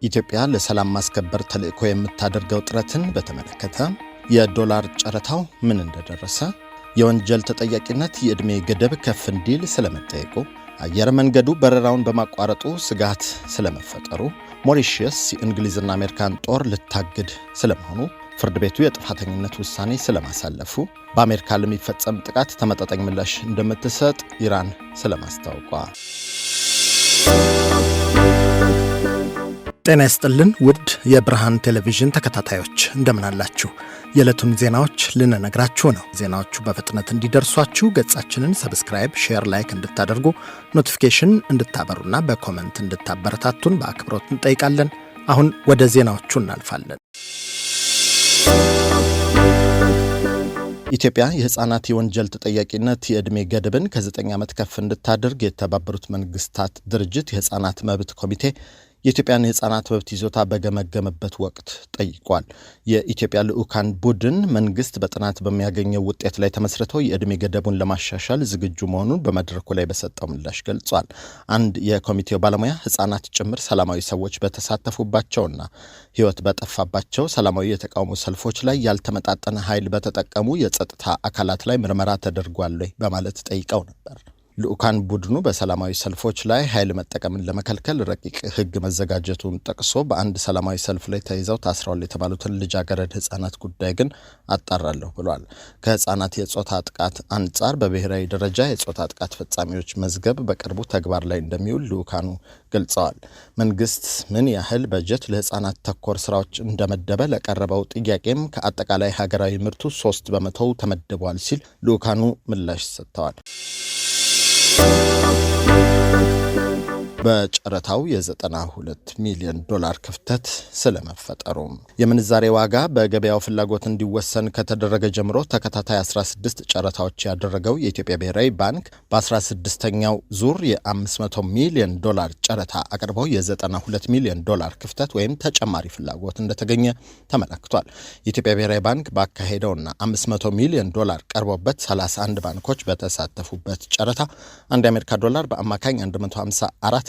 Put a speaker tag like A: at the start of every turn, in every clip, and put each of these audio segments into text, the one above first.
A: ኢትዮጵያ ለሰላም ማስከበር ተልዕኮ የምታደርገው ጥረትን በተመለከተ የዶላር ጨረታው ምን እንደደረሰ፣ የወንጀል ተጠያቂነት የዕድሜ ገደብ ከፍ እንዲል ስለመጠየቁ፣ አየር መንገዱ በረራውን በማቋረጡ ስጋት ስለመፈጠሩ፣ ሞሪሺየስ የእንግሊዝና አሜሪካን ጦር ልታግድ ስለመሆኑ፣ ፍርድ ቤቱ የጥፋተኝነት ውሳኔ ስለማሳለፉ፣ በአሜሪካ ለሚፈጸም ጥቃት ተመጣጣኝ ምላሽ እንደምትሰጥ ኢራን ስለማስታወቋ።
B: ጤና ይስጥልን ውድ የብርሃን ቴሌቪዥን ተከታታዮች እንደምን አላችሁ? የዕለቱን ዜናዎች ልንነግራችሁ ነው። ዜናዎቹ በፍጥነት እንዲደርሷችሁ ገጻችንን ሰብስክራይብ፣ ሼር፣ ላይክ እንድታደርጉ ኖቲፊኬሽን እንድታበሩና በኮመንት እንድታበረታቱን በአክብሮት እንጠይቃለን። አሁን ወደ ዜናዎቹ እናልፋለን።
A: ኢትዮጵያ የሕፃናት የወንጀል ተጠያቂነት የዕድሜ ገደብን ከ9 ዓመት ከፍ እንድታደርግ የተባበሩት መንግስታት ድርጅት የሕፃናት መብት ኮሚቴ የኢትዮጵያን የሕፃናት መብት ይዞታ በገመገመበት ወቅት ጠይቋል። የኢትዮጵያ ልዑካን ቡድን መንግስት በጥናት በሚያገኘው ውጤት ላይ ተመስርተው የዕድሜ ገደቡን ለማሻሻል ዝግጁ መሆኑን በመድረኩ ላይ በሰጠው ምላሽ ገልጿል። አንድ የኮሚቴው ባለሙያ ሕፃናት ጭምር ሰላማዊ ሰዎች በተሳተፉባቸውና ሕይወት በጠፋባቸው ሰላማዊ የተቃውሞ ሰልፎች ላይ ያልተመጣጠነ ኃይል በተጠቀሙ የጸጥታ አካላት ላይ ምርመራ ተደርጓል በማለት ጠይቀው ነበር። ልዑካን ቡድኑ በሰላማዊ ሰልፎች ላይ ኃይል መጠቀምን ለመከልከል ረቂቅ ሕግ መዘጋጀቱን ጠቅሶ በአንድ ሰላማዊ ሰልፍ ላይ ተይዘው ታስረዋል የተባሉትን ልጃገረድ ሕፃናት ጉዳይ ግን አጣራለሁ ብሏል። ከሕፃናት የጾታ ጥቃት አንጻር በብሔራዊ ደረጃ የጾታ ጥቃት ፈጻሚዎች መዝገብ በቅርቡ ተግባር ላይ እንደሚውል ልዑካኑ ገልጸዋል። መንግስት ምን ያህል በጀት ለሕፃናት ተኮር ስራዎች እንደመደበ ለቀረበው ጥያቄም ከአጠቃላይ ሀገራዊ ምርቱ 3 በመቶ ተመድቧል ሲል ልዑካኑ ምላሽ ሰጥተዋል። በጨረታው የ92 ሚሊዮን ዶላር ክፍተት ስለመፈጠሩ፣ የምንዛሬ ዋጋ በገበያው ፍላጎት እንዲወሰን ከተደረገ ጀምሮ ተከታታይ 16 ጨረታዎች ያደረገው የኢትዮጵያ ብሔራዊ ባንክ በ16ኛው ዙር የ500 ሚሊዮን ዶላር ጨረታ አቅርበው የ92 ሚሊዮን ዶላር ክፍተት ወይም ተጨማሪ ፍላጎት እንደተገኘ ተመላክቷል። የኢትዮጵያ ብሔራዊ ባንክ ባካሄደውና 500 ሚሊዮን ዶላር ቀርቦበት 31 ባንኮች በተሳተፉበት ጨረታ አንድ የአሜሪካ ዶላር በአማካኝ 154.81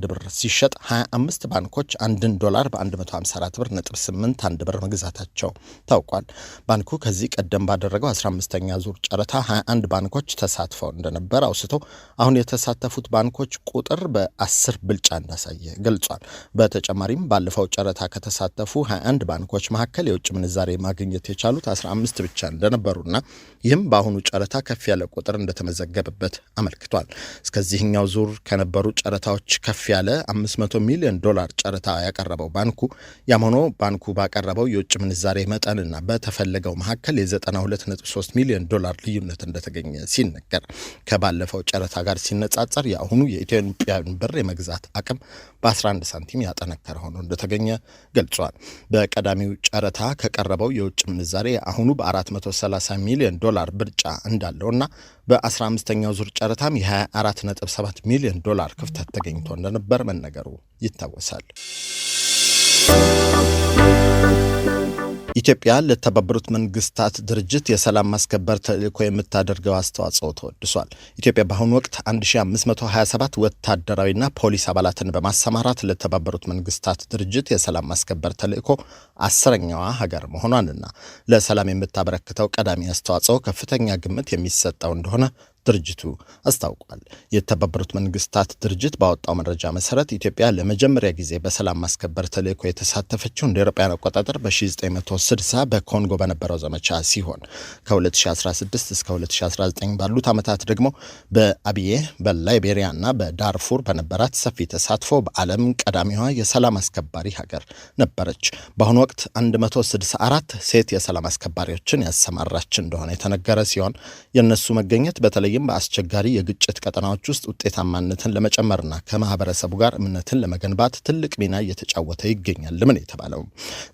A: ብር ሲሸጥ 25 ባንኮች 1 ዶላር በ154 ብር ነጥብ 81 ብር መግዛታቸው ታውቋል። ባንኩ ከዚህ ቀደም ባደረገው 15ኛ ዙር ጨረታ 21 ባንኮች ተሳትፈው እንደነበር አውስቶ አሁን የተሳተፉት ባንኮች ቁጥር በ10 ብልጫ እንዳሳየ ገልጿል። በተጨማሪም ባለፈው ጨረታ ከተሳተፉ 21 ባንኮች መካከል የውጭ ምንዛሬ ማግኘት የቻሉት 15 ብቻ እንደነበሩና ይህም በአሁኑ ጨረታ ከፍ ያለ ቁጥር እንደተመዘገበበት አመልክቷል። እስከዚህኛው ዙር ከነበሩ ጨረታዎች ከፍ ያለ 500 ሚሊዮን ዶላር ጨረታ ያቀረበው ባንኩ ያም ሆኖ ባንኩ ባቀረበው የውጭ ምንዛሬ መጠንና በተፈለገው መካከል የ92.3 ሚሊዮን ዶላር ልዩነት እንደተገኘ ሲነገር ከባለፈው ጨረታ ጋር ሲነጻጸር የአሁኑ የኢትዮጵያን ብር የመግዛት አቅም በ11 ሳንቲም ያጠነከረ ሆኖ እንደተገኘ ገልጿል። በቀዳሚው ጨረታ ከቀረበው የውጭ ምንዛሬ አሁኑ በ430 ሚሊዮን ዶላር ብልጫ እንዳለውና በ15ኛው ዙር ጨረታም የ24.7 ሚሊዮን ዶላር ክፍተት ተገኝቶ እንደነበር መነገሩ ይታወሳል። ኢትዮጵያ ለተባበሩት መንግስታት ድርጅት የሰላም ማስከበር ተልዕኮ የምታደርገው አስተዋጽኦ ተወድሷል። ኢትዮጵያ በአሁኑ ወቅት 1527 ወታደራዊና ፖሊስ አባላትን በማሰማራት ለተባበሩት መንግስታት ድርጅት የሰላም ማስከበር ተልዕኮ 10ኛዋ ሀገር መሆኗንና ለሰላም የምታበረክተው ቀዳሚ አስተዋጽኦ ከፍተኛ ግምት የሚሰጠው እንደሆነ ድርጅቱ አስታውቋል። የተባበሩት መንግስታት ድርጅት ባወጣው መረጃ መሰረት ኢትዮጵያ ለመጀመሪያ ጊዜ በሰላም ማስከበር ተልዕኮ የተሳተፈችው እንደ አውሮፓውያን አቆጣጠር በ1960 በኮንጎ በነበረው ዘመቻ ሲሆን ከ2016 እስከ 2019 ባሉት ዓመታት ደግሞ በአብዬ በላይቤሪያና በዳርፉር በነበራት ሰፊ ተሳትፎ በዓለም ቀዳሚዋ የሰላም አስከባሪ ሀገር ነበረች። በአሁኑ ወቅት 164 ሴት የሰላም አስከባሪዎችን ያሰማራች እንደሆነ የተነገረ ሲሆን የነሱ መገኘት በተለይም በአስቸጋሪ የግጭት ቀጠናዎች ውስጥ ውጤታማነትን ለመጨመርና ከማህበረሰቡ ጋር እምነትን ለመገንባት ትልቅ ሚና እየተጫወተ ይገኛል። ምን የተባለው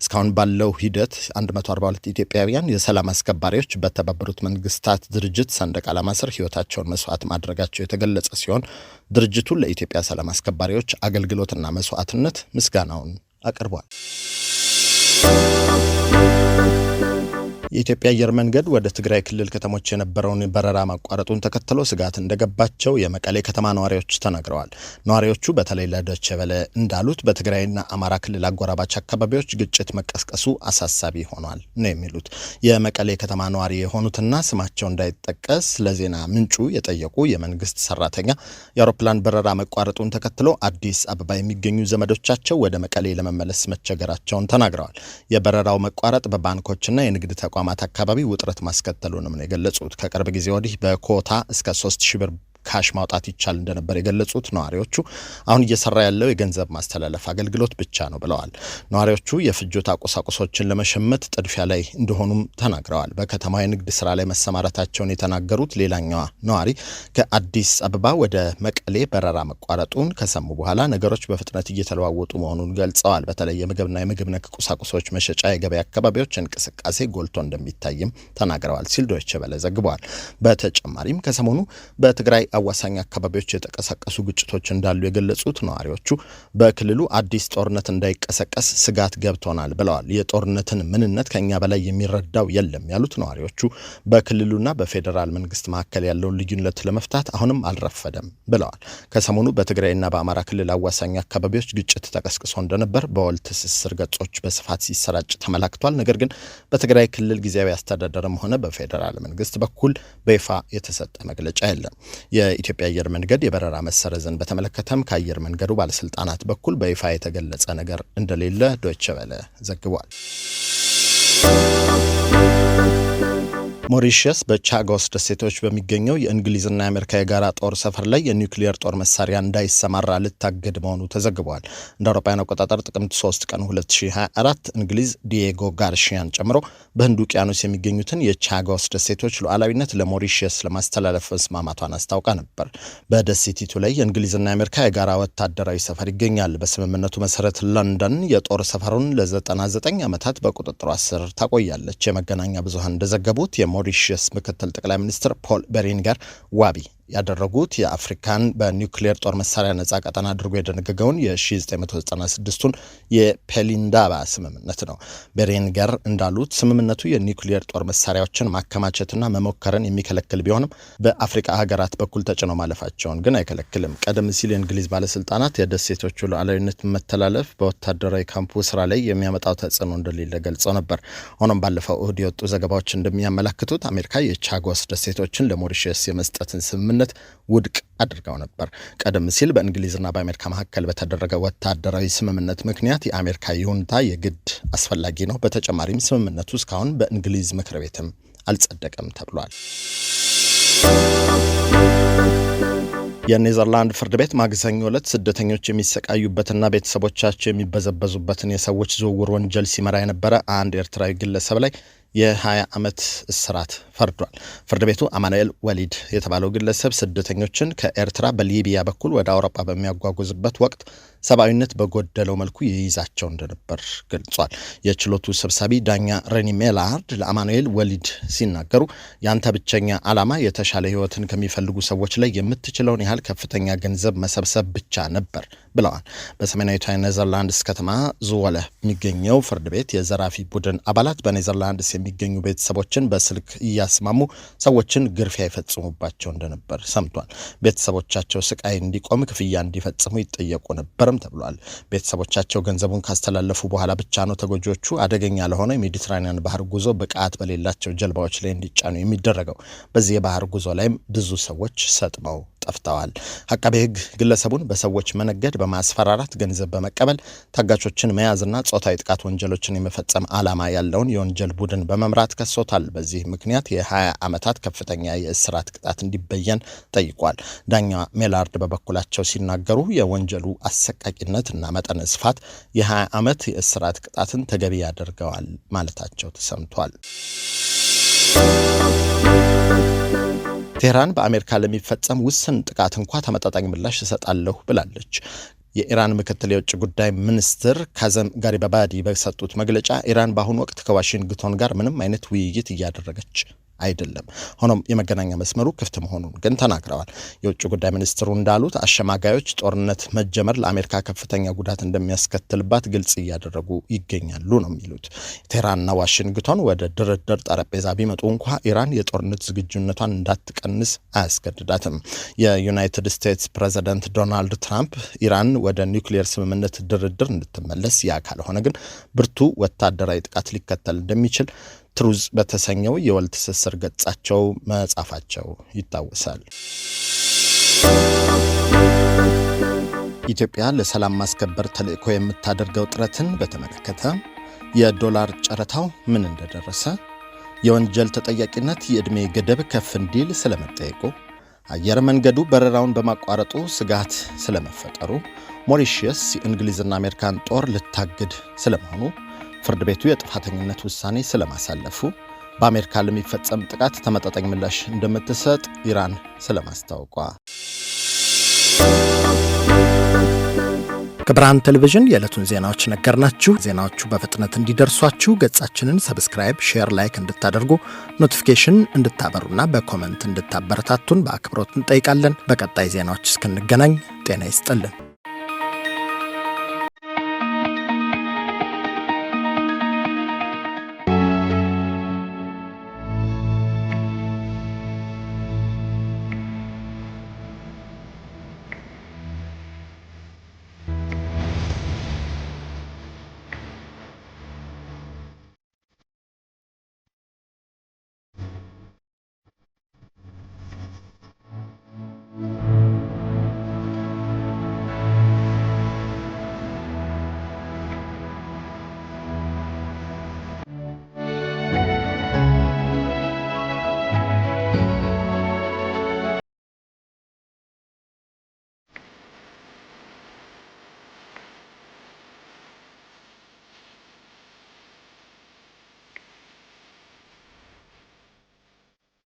A: እስካሁን ባለው ሂደት 142 ኢትዮጵያውያን የሰላም አስከባሪዎች በተባበሩት መንግስታት ድርጅት ሰንደቅ ዓላማ ስር ህይወታቸውን መስዋዕት ማድረጋቸው የተገለጸ ሲሆን ድርጅቱ ለኢትዮጵያ ሰላም አስከባሪዎች አገልግሎትና መስዋዕትነት ምስጋናውን አቅርቧል። የኢትዮጵያ አየር መንገድ ወደ ትግራይ ክልል ከተሞች የነበረውን በረራ ማቋረጡን ተከትሎ ስጋት እንደገባቸው የመቀሌ ከተማ ነዋሪዎች ተናግረዋል። ነዋሪዎቹ በተለይ ለዶይቼ ቬለ እንዳሉት በትግራይና አማራ ክልል አጎራባች አካባቢዎች ግጭት መቀስቀሱ አሳሳቢ ሆኗል ነው የሚሉት። የመቀሌ ከተማ ነዋሪ የሆኑትና ስማቸው እንዳይጠቀስ ለዜና ምንጩ የጠየቁ የመንግስት ሰራተኛ የአውሮፕላን በረራ መቋረጡን ተከትሎ አዲስ አበባ የሚገኙ ዘመዶቻቸው ወደ መቀሌ ለመመለስ መቸገራቸውን ተናግረዋል። የበረራው መቋረጥ በባንኮችና የንግድ ተቋማት አካባቢ ውጥረት ማስከተሉንም ነው የገለጹት። ከቅርብ ጊዜ ወዲህ በኮታ እስከ 3000 ብር ካሽ ማውጣት ይቻል እንደነበር የገለጹት ነዋሪዎቹ አሁን እየሰራ ያለው የገንዘብ ማስተላለፍ አገልግሎት ብቻ ነው ብለዋል። ነዋሪዎቹ የፍጆታ ቁሳቁሶችን ለመሸመት ጥድፊያ ላይ እንደሆኑም ተናግረዋል። በከተማው የንግድ ስራ ላይ መሰማራታቸውን የተናገሩት ሌላኛዋ ነዋሪ ከአዲስ አበባ ወደ መቀሌ በረራ መቋረጡን ከሰሙ በኋላ ነገሮች በፍጥነት እየተለዋወጡ መሆኑን ገልጸዋል። በተለይ የምግብና የምግብ ነክ ቁሳቁሶች መሸጫ የገበያ አካባቢዎች እንቅስቃሴ ጎልቶ እንደሚታይም ተናግረዋል ሲል ዶይቼ ቬለ ዘግቧል። በተጨማሪም ከሰሞኑ በትግራይ አዋሳኝ አካባቢዎች የተቀሰቀሱ ግጭቶች እንዳሉ የገለጹት ነዋሪዎቹ በክልሉ አዲስ ጦርነት እንዳይቀሰቀስ ስጋት ገብቶናል ብለዋል። የጦርነትን ምንነት ከኛ በላይ የሚረዳው የለም ያሉት ነዋሪዎቹ በክልሉና በፌዴራል መንግስት መካከል ያለውን ልዩነት ለመፍታት አሁንም አልረፈደም ብለዋል። ከሰሞኑ በትግራይና በአማራ ክልል አዋሳኝ አካባቢዎች ግጭት ተቀስቅሶ እንደነበር በወል ትስስር ገጾች በስፋት ሲሰራጭ ተመላክቷል። ነገር ግን በትግራይ ክልል ጊዜያዊ አስተዳደርም ሆነ በፌዴራል መንግስት በኩል በይፋ የተሰጠ መግለጫ የለም። የኢትዮጵያ አየር መንገድ የበረራ መሰረዝን በተመለከተም ከአየር መንገዱ ባለስልጣናት በኩል በይፋ የተገለጸ ነገር እንደሌለ ዶይቼ ቬለ ዘግቧል። ሞሪሸስ በቻጎስ ደሴቶች በሚገኘው የእንግሊዝና የአሜሪካ የጋራ ጦር ሰፈር ላይ የኒውክሊየር ጦር መሳሪያ እንዳይሰማራ ልታገድ መሆኑ ተዘግቧል። እንደ አውሮፓውያን አቆጣጠር ጥቅምት 3 ቀን 2024 እንግሊዝ ዲዬጎ ጋርሺያን ጨምሮ በህንድ ውቅያኖስ የሚገኙትን የቻጎስ ደሴቶች ሉዓላዊነት ለሞሪሸስ ለማስተላለፍ መስማማቷን አስታውቃ ነበር። በደሴቲቱ ላይ የእንግሊዝና የአሜሪካ የጋራ ወታደራዊ ሰፈር ይገኛል። በስምምነቱ መሰረት ለንደን የጦር ሰፈሩን ለ99 ዓመታት በቁጥጥሯ ስር ታቆያለች። የመገናኛ ብዙሃን እንደዘገቡት ሞሪሸስ ምክትል ጠቅላይ ሚኒስትር ፖል ቤሪንገር ዋቢ ያደረጉት የአፍሪካን በኒውክሊየር ጦር መሳሪያ ነጻ ቀጠና አድርጎ የደነገገውን የ1996ቱን የፔሊንዳባ ስምምነት ነው። ቤሬንገር እንዳሉት ስምምነቱ የኒውክሊየር ጦር መሳሪያዎችን ማከማቸትና መሞከርን የሚከለክል ቢሆንም በአፍሪካ ሀገራት በኩል ተጭኖ ማለፋቸውን ግን አይከለክልም። ቀደም ሲል የእንግሊዝ ባለስልጣናት የደሴቶቹ ሉዓላዊነት መተላለፍ በወታደራዊ ካምፑ ስራ ላይ የሚያመጣው ተጽዕኖ እንደሌለ ገልጸው ነበር። ሆኖም ባለፈው እሁድ የወጡ ዘገባዎች እንደሚያመላክቱት አሜሪካ የቻጎስ ደሴቶችን ለሞሪሸስ የመስጠትን ስምምነት ውድቅ አድርገው ነበር። ቀደም ሲል በእንግሊዝና በአሜሪካ መካከል በተደረገ ወታደራዊ ስምምነት ምክንያት የአሜሪካ ይሁንታ የግድ አስፈላጊ ነው። በተጨማሪም ስምምነቱ እስካሁን በእንግሊዝ ምክር ቤትም አልጸደቀም ተብሏል። የኔዘርላንድ ፍርድ ቤት ማክሰኞ ዕለት ስደተኞች የሚሰቃዩበትና ቤተሰቦቻቸው የሚበዘበዙበትን የሰዎች ዝውውር ወንጀል ሲመራ የነበረ አንድ ኤርትራዊ ግለሰብ ላይ የ20 ዓመት እስራት ፈርዷል። ፍርድ ቤቱ አማኑኤል ወሊድ የተባለው ግለሰብ ስደተኞችን ከኤርትራ በሊቢያ በኩል ወደ አውሮፓ በሚያጓጉዝበት ወቅት ሰብአዊነት በጎደለው መልኩ ይይዛቸው እንደነበር ገልጿል። የችሎቱ ሰብሳቢ ዳኛ ሬኒ ሜላርድ ለአማኑኤል ወሊድ ሲናገሩ ያንተ ብቸኛ ዓላማ የተሻለ ሕይወትን ከሚፈልጉ ሰዎች ላይ የምትችለውን ያህል ከፍተኛ ገንዘብ መሰብሰብ ብቻ ነበር ብለዋል። በሰሜናዊቷ ኔዘርላንድስ ከተማ ዙወለ የሚገኘው ፍርድ ቤት የዘራፊ ቡድን አባላት በኔዘርላንድስ የሚገኙ ቤተሰቦችን በስልክ እያስማሙ ሰዎችን ግርፊያ ይፈጽሙባቸው እንደነበር ሰምቷል። ቤተሰቦቻቸው ስቃይ እንዲቆም ክፍያ እንዲፈጽሙ ይጠየቁ ነበርም ተብሏል። ቤተሰቦቻቸው ገንዘቡን ካስተላለፉ በኋላ ብቻ ነው ተጎጂዎቹ አደገኛ ለሆነ የሜዲትራኒያን ባህር ጉዞ ብቃት በሌላቸው ጀልባዎች ላይ እንዲጫኑ የሚደረገው። በዚህ የባህር ጉዞ ላይም ብዙ ሰዎች ሰጥመው ጠፍተዋል። አቃቤ ሕግ ግለሰቡን በሰዎች መነገድ፣ በማስፈራራት ገንዘብ በመቀበል ታጋቾችን መያዝና ጾታዊ ጥቃት ወንጀሎችን የመፈጸም ዓላማ ያለውን የወንጀል ቡድን በመምራት ከሶታል። በዚህ ምክንያት የ20 ዓመታት ከፍተኛ የእስራት ቅጣት እንዲበየን ጠይቋል። ዳኛ ሜላርድ በበኩላቸው ሲናገሩ የወንጀሉ አሰቃቂነት እና መጠነ ስፋት የ20 ዓመት የእስራት ቅጣትን ተገቢ ያደርገዋል ማለታቸው ተሰምቷል። ቴህራን በአሜሪካ ለሚፈጸም ውስን ጥቃት እንኳ ተመጣጣኝ ምላሽ እሰጣለሁ ብላለች። የኢራን ምክትል የውጭ ጉዳይ ሚኒስትር ካዘም ጋሪባባዲ በሰጡት መግለጫ ኢራን በአሁኑ ወቅት ከዋሽንግቶን ጋር ምንም አይነት ውይይት እያደረገች አይደለም። ሆኖም የመገናኛ መስመሩ ክፍት መሆኑን ግን ተናግረዋል። የውጭ ጉዳይ ሚኒስትሩ እንዳሉት አሸማጋዮች ጦርነት መጀመር ለአሜሪካ ከፍተኛ ጉዳት እንደሚያስከትልባት ግልጽ እያደረጉ ይገኛሉ ነው የሚሉት። ቴህራንና ዋሽንግቶን ወደ ድርድር ጠረጴዛ ቢመጡ እንኳ ኢራን የጦርነት ዝግጁነቷን እንዳትቀንስ አያስገድዳትም። የዩናይትድ ስቴትስ ፕሬዝዳንት ዶናልድ ትራምፕ ኢራን ወደ ኒውክሌር ስምምነት ድርድር እንድትመለስ፣ ያ ካልሆነ ግን ብርቱ ወታደራዊ ጥቃት ሊከተል እንደሚችል ትሩዝ በተሰኘው የወል ትስስር ገጻቸው መጻፋቸው ይታወሳል። ኢትዮጵያ ለሰላም ማስከበር ተልዕኮ የምታደርገው ጥረትን በተመለከተ የዶላር ጨረታው ምን እንደደረሰ፣ የወንጀል ተጠያቂነት የዕድሜ ገደብ ከፍ እንዲል ስለመጠየቁ፣ አየር መንገዱ በረራውን በማቋረጡ ስጋት ስለመፈጠሩ፣ ሞሪሺየስ የእንግሊዝና አሜሪካን ጦር ልታግድ ስለመሆኑ፣ ፍርድ ቤቱ የጥፋተኝነት ውሳኔ ስለማሳለፉ፣ በአሜሪካ ለሚፈጸም ጥቃት ተመጣጣኝ ምላሽ እንደምትሰጥ ኢራን ስለማስታወቋ።
B: ከብርሃን ቴሌቪዥን የዕለቱን ዜናዎች ነገርናችሁ። ዜናዎቹ በፍጥነት እንዲደርሷችሁ ገጻችንን ሰብስክራይብ፣ ሼር፣ ላይክ እንድታደርጉ ኖቲፊኬሽን እንድታበሩና በኮመንት እንድታበረታቱን በአክብሮት እንጠይቃለን። በቀጣይ ዜናዎች እስክንገናኝ ጤና ይስጥልን።